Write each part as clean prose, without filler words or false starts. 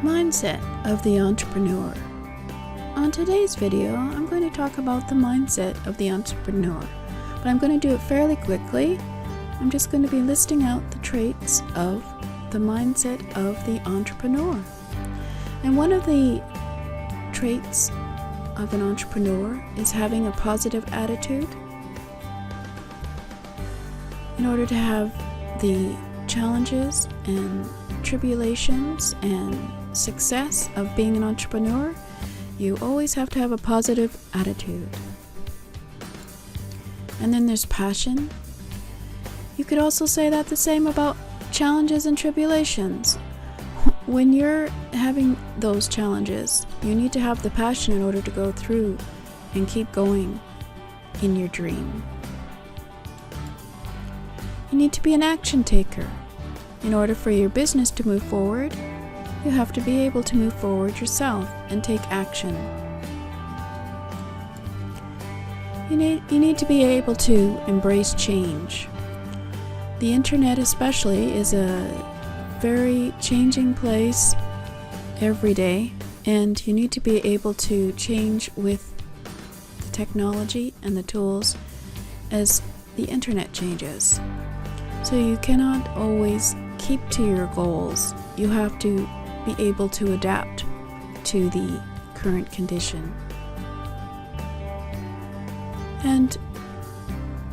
Mindset of the entrepreneur. On today's video, I'm going to talk about the mindset of the entrepreneur, but I'm going to do it fairly quickly. I'm just going to be listing out the traits of the mindset of the entrepreneur. And one of the traits of an entrepreneur is having a positive attitude. In order to have the challenges and tribulations and success of being an entrepreneur, you always have to have a positive attitude. And then there's passion. You could also say that the same about challenges and tribulations. When you're having those challenges, you need to have the passion in order to go through and keep going in your dream. You need to be an action taker. In order for your business to move forward, you have to be able to move forward yourself and take action. You need to be able to embrace change. The internet especially is a very changing place every day, and you need to be able to change with the technology and the tools as the internet changes. So you cannot always keep to your goals. You have to be able to adapt to the current condition. And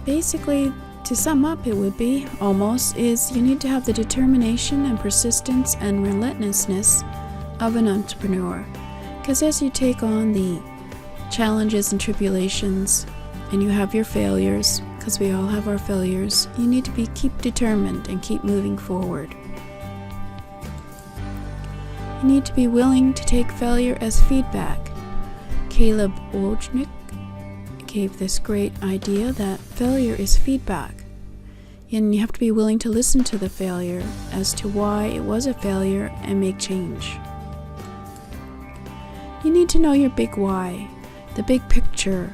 basically, to sum up, it would be almost is you need to have the determination and persistence and relentlessness of an entrepreneur. Because as you take on the challenges and tribulations and you have your failures, because we all have our failures, you need to keep determined and keep moving forward. You need to be willing to take failure as feedback. Wojcik gave this great idea that failure is feedback. And you have to be willing to listen to the failure as to why it was a failure and make change. You need to know your big why, the big picture,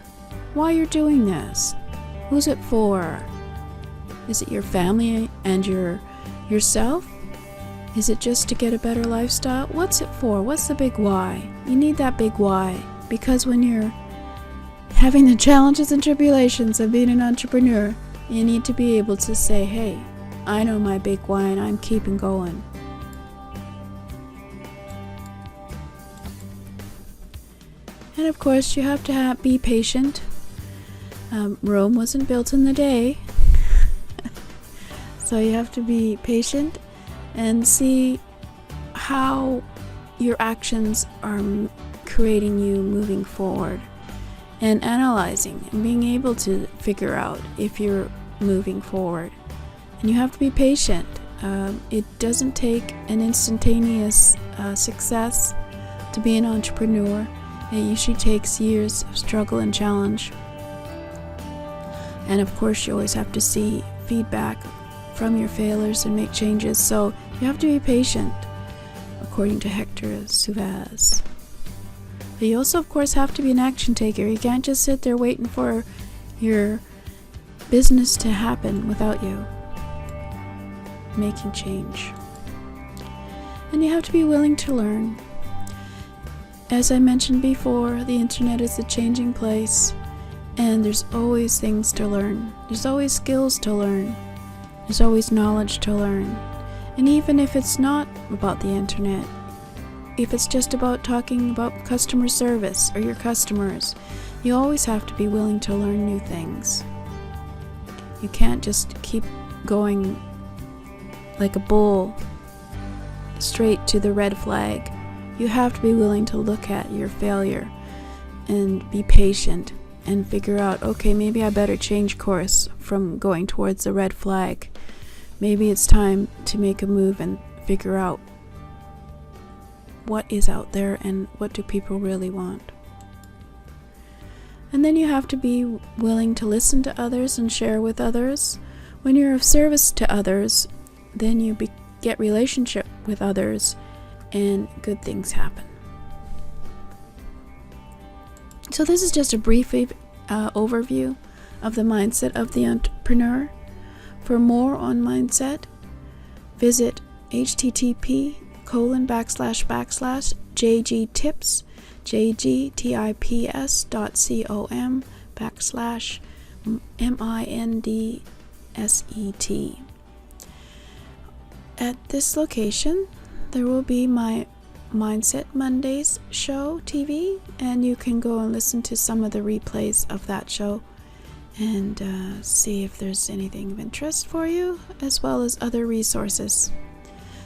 why you're doing this. Who's it for? Is it your family and yourself? Is it just to get a better lifestyle? What's it for? What's the big why? You need that big why, because when you're having the challenges and tribulations of being an entrepreneur, you need to be able to say, hey, I know my big why and I'm keeping going. And of course, you have to be patient. Rome wasn't built in a day. So you have to be patient and see how your actions are creating you moving forward, and analyzing and being able to figure out if you're moving forward. And you have to be patient. It doesn't take an instantaneous success to be an entrepreneur. It usually takes years of struggle and challenge. And of course, you always have to see feedback from your failures and make changes. So you have to be patient, according to Hector Suvaz. But you also, of course, have to be an action taker. You can't just sit there waiting for your business to happen without you making change. And you have to be willing to learn. As I mentioned before, the internet is a changing place. And there's always things to learn. There's always skills to learn. There's always knowledge to learn. And even if it's not about the internet, if it's just about talking about customer service or your customers, you always have to be willing to learn new things. You can't just keep going like a bull straight to the red flag. You have to be willing to look at your failure and be patient and figure out, okay, maybe I better change course from going towards the red flag. Maybe it's time to make a move and figure out what is out there and what do people really want. And then you have to be willing to listen to others and share with others. When you're of service to others, then you get relationship with others and good things happen. So this is just a brief overview of the mindset of the entrepreneur. For more on mindset, visit http:// jgtips, jgtips.com/mindset. At this location, there will be my Mindset Mondays show TV, and you can go and listen to some of the replays of that show and see if there's anything of interest for you, as well as other resources.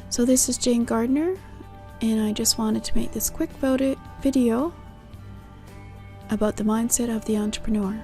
So this is Jane Gardner, and I just wanted to make this quick video about the mindset of the entrepreneur.